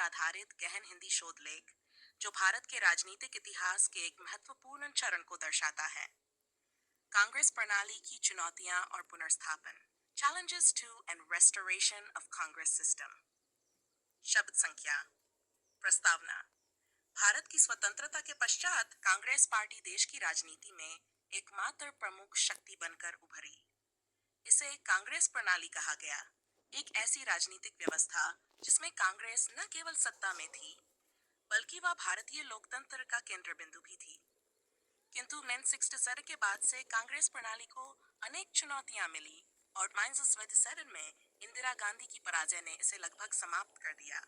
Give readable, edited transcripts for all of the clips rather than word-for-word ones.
आधारित गहन हिंदी शोध लेख जो भारत के राजनीतिक इतिहास के एक महत्वपूर्ण चरण को दर्शाता है। कांग्रेस प्रणाली की चुनौतियां और पुनर्स्थापन, challenges to and restoration of Congress system. शब्द संख्या। प्रस्तावना। भारत की स्वतंत्रता के पश्चात कांग्रेस पार्टी देश की राजनीति में एकमात्र प्रमुख शक्ति बनकर उभरी। इसे कांग्रेस प्रणाली कहा गया, एक ऐसी राजनीतिक व्यवस्था जिसमें कांग्रेस न केवल सत्ता में थी बल्कि वह भारतीय लोकतंत्र का केंद्र बिंदु भी थी। किंतु 1967 के बाद से कांग्रेस प्रणाली को अनेक चुनौतियां मिली और 1977 में इंदिरा गांधी की पराजय ने इसे लगभग समाप्त कर दिया।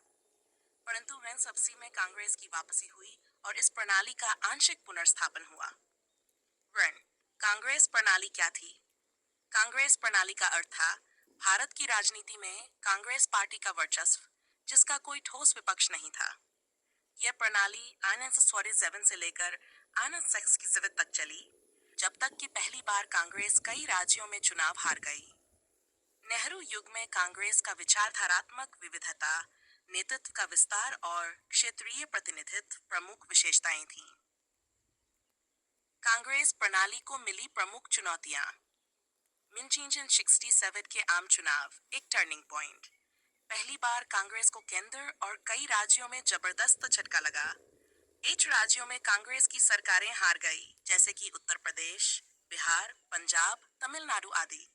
परंतु 1980 में कांग्रेस की वापसी हुई और इस प्रणाली का आंशिक पुनर्स्थापन हुआ। वर्ण। कांग्रेस प्रणाली क्या थी? कांग्रेस प्रणाली का अर्थ था भारत की राजनीति में कांग्रेस पार्टी का वर्चस्व, जिसका कोई ठोस विपक्ष नहीं था। यह प्रणाली 1947 से लेकर 1967 तक चली, जब तक कि पहली बार कांग्रेस कई राज्यों में चुनाव हार गई। नेहरू युग में कांग्रेस का विचारधारात्मक विविधता, नेतृत्व का विस्तार और क्षेत्रीय प्रतिनिधित्व प्रमुख विशेषताएं थीं। कांग्रेस प्रणाली को मिली प्रमुख चुनौतियां। 1967 के आम चुनाव एक टर्निंग पॉइंट। पहली बार कांग्रेस को केंद्र और कई राज्यों में जबरदस्त झटका लगा। 8 राज्यों में कांग्रेस की सरकारें हार गई, जैसे कि उत्तर प्रदेश, बिहार, पंजाब, तमिलनाडु आदि।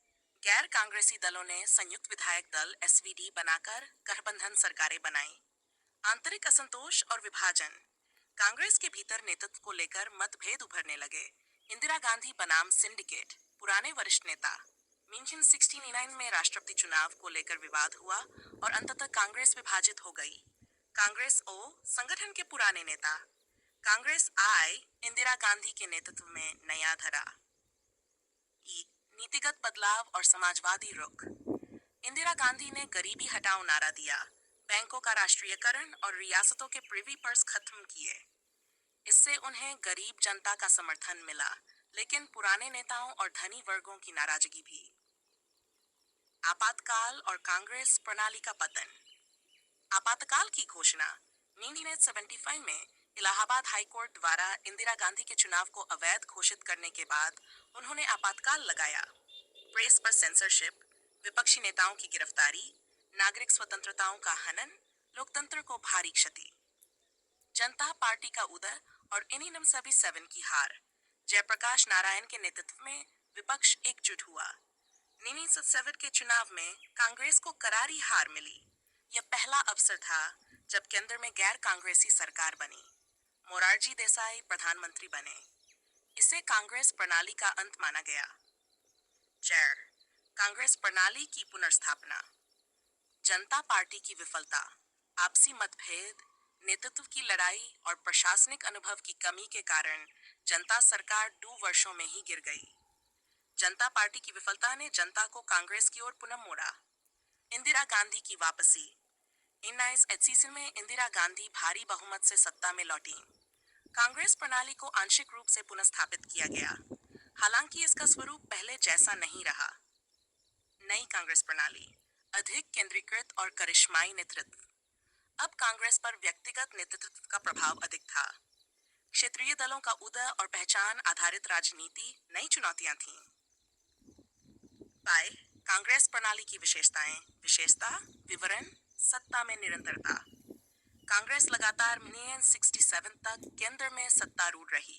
गैर कांग्रेसी दलों ने संयुक्त विधायक दल एसवीडी बनाकर गठबंधन सरकारें बनाई। आंतरिक असंतोष और विभाजन। कांग्रेस के भीतर नेतृत्व को लेकर मतभेद उभरने लगे। इंदिरा गांधी बनाम सिंडिकेट, पुराने वरिष्ठ नेता। 1969 में राष्ट्रपति चुनाव को लेकर विवाद हुआ और अंततः कांग्रेस विभाजित हो गई। कांग्रेस ओ, संगठन के पुराने नेता। कांग्रेस आई, इंदिरा गांधी के नेतृत्व में नया धरा। ई, नीतिगत बदलाव और समाजवादी रुख। इंदिरा गांधी ने गरीबी हटाओ नारा दिया, बैंकों का राष्ट्रीयकरण और रियासतों के प्रिवी पर्स खत्म किए। इससे उन्हें गरीब जनता का समर्थन मिला, लेकिन पुराने नेताओं और धनी वर्गों की नाराजगी भी। आपातकाल और कांग्रेस प्रणाली का पतन। आपातकाल की घोषणा 1975 में इलाहाबाद हाई कोर्ट द्वारा इंदिरा गांधी के चुनाव को अवैध घोषित करने के बाद उन्होंने आपातकाल लगाया। प्रेस पर सेंसरशिप, विपक्षी नेताओं की गिरफ्तारी, नागरिक स्वतंत्रताओं का हनन, लोकतंत्र को भारी क्षति। जनता पार्टी का उदय और इनिनम सभी 7 की हार। जयप्रकाश नारायण के नेतृत्व में विपक्ष एकजुट हुआ। 1967 के चुनाव में कांग्रेस को करारी हार मिली। यह पहला अवसर था जब केंद्र में गैर कांग्रेसी सरकार बनी। मोरारजी देसाई प्रधानमंत्री बने। इसे कांग्रेस प्रणाली का अंत माना गया। चेयर, कांग्रेस प्रणाली की पुनर्स्थापना। जनता पार्टी की विफलता, आपसी मतभेद, नेतृत्व की लड़ाई और प्रशासनिक अनुभव की कमी के कारण जनता सरकार 2 वर्षों में ही गिर गई। जनता पार्टी की विफलता ने जनता को कांग्रेस की ओर पुनः मोड़ा। इंदिरा गांधी की वापसी। 1980 में इंदिरा गांधी भारी बहुमत से सत्ता में लौटी। कांग्रेस प्रणाली को आंशिक रूप से पुनर्स्थापित किया गया, हालांकि इसका स्वरूप पहले जैसा नहीं रहा। नई कांग्रेस प्रणाली, अधिक केंद्रीकृत और करिश्माई नेतृत्व। अब कांग्रेस पर व्यक्तिगत नेतृत्व का प्रभाव अधिक था। क्षेत्रीय दलों का उदय और पहचान आधारित राजनीति नई चुनौतियां थीं। बाय, कांग्रेस प्रणाली की विशेषताएं। विशेषता, विवरण, सत्ता में निरंतरता। कांग्रेस लगातार 1967 तक केंद्र में सत्तारूढ़ रही।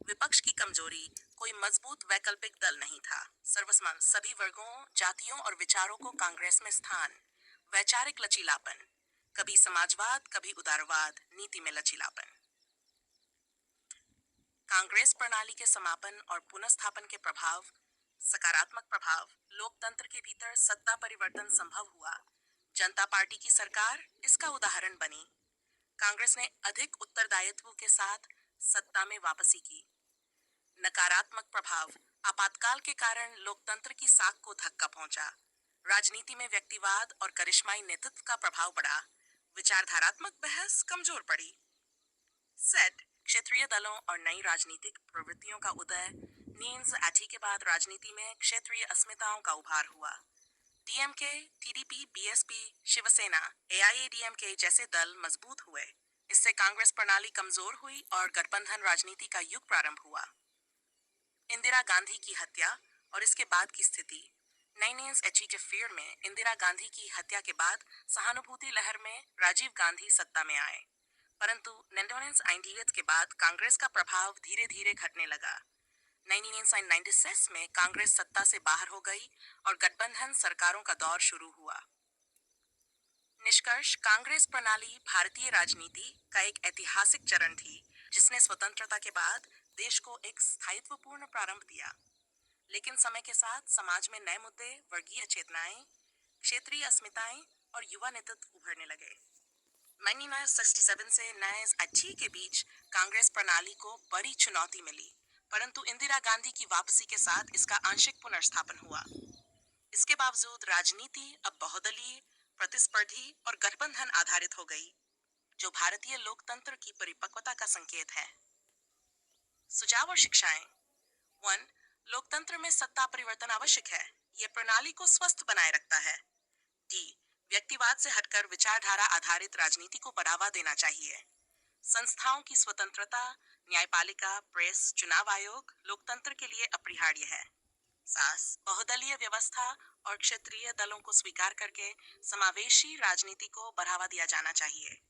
विपक्ष की कमजोरी, कोई मजबूत वैकल्पिक दल नहीं था। सर्वसमान, सभी वर्गों, जातियों और विचारों को कांग्रेस में स्थान। वैचारिक लचीलापन, कभी समाजवाद, कभी उदारवाद, नीति में लचीलापन। कांग्रेस प्रणाली के समापन और पुनर्स्थापन के प्रभाव। सकारात्मक प्रभाव, लोकतंत्र के भीतर सत्ता परिवर्तन संभव हुआ। जनता पार्टी की सरकार इसका उदाहरण बनी। कांग्रेस ने अधिक उत्तरदायित्व के साथ सत्ता में वापसी की। नकारात्मक प्रभाव, आपातकाल के कारण लोकतंत्र की साख को धक्का पहुंचा। राजनीति में व्यक्तिवाद और करिश्माई नेतृत्व का प्रभाव बढ़ा। विचारधारात्मक बहस कमजोर पड़ी। सेट, क्षेत्रीय दलों और नई राजनीतिक प्रवृत्तियों का उदय। 1980 के बाद राजनीति में क्षेत्रीय अस्मिताओं का उभार हुआ। DMK, TDP, BSP, Shiv Sena, AIADMK जैसे दल मजबूत हुए। इससे कांग्रेस प्रणाली कमजोर हुई और गठबंधन राजनीति का युग प्रारंभ हुआ। इंदिरा गांधी की हत्या और इसके बाद की स्थिति। 1980 के फिर में इंदिरा गांधी की हत्या के बाद सहानुभूति लहर में राजीव गांधी सत्ता में आए, परंतु 1998 के बाद कांग्रेस का प्रभाव धीरे धीरे घटने लगा। 1996 में कांग्रेस सत्ता से बाहर हो गई और गठबंधन सरकारों का दौर शुरू हुआ। निष्कर्ष, कांग्रेस प्रणाली भारतीय राजनीति का एक ऐतिहासिक चरण थी जिसने स्वतंत्रता के बाद देश को एक स्थायित्वपूर्ण प्रारंभ दिया। लेकिन समय के साथ समाज में नए मुद्दे, वर्गीय चेतनाएं, क्षेत्रीय अस्मिताएं और युवा नेतृत्व उभरने लगे। 1967 से 1980 के बीच कांग्रेस प्रणाली को बड़ी चुनौती मिली, परंतु इंदिरा गांधी की वापसी के साथ इसका आंशिक पुनर्स्थापन हुआ। इसके बावजूद राजनीति अब बहुदलीय, प्रतिस्पर्धी और गठबंधन आधारित हो गई, जो भारतीय लोकतंत्र की परिपक्वता का संकेत है। सुझाव और शिक्षाएं। 1. लोकतंत्र में सत्ता परिवर्तन आवश्यक है। यह प्रणाली को स्वस्थ बनाए रखता है। डी. व्यक्तिवाद से हटकर विचारधारा आधारित राजनीति को बढ़ावा देना चाहिए। संस्थाओं की स्वतंत्रता, न्यायपालिका, प्रेस, चुनाव आयोग लोकतंत्र के लिए अपरिहार्य है। सास, बहुदलीय व्यवस्था और क्षेत्रीय दलों को स्वीकार करके समावेशी राजनीति को बढ़ावा दिया जाना चाहिए।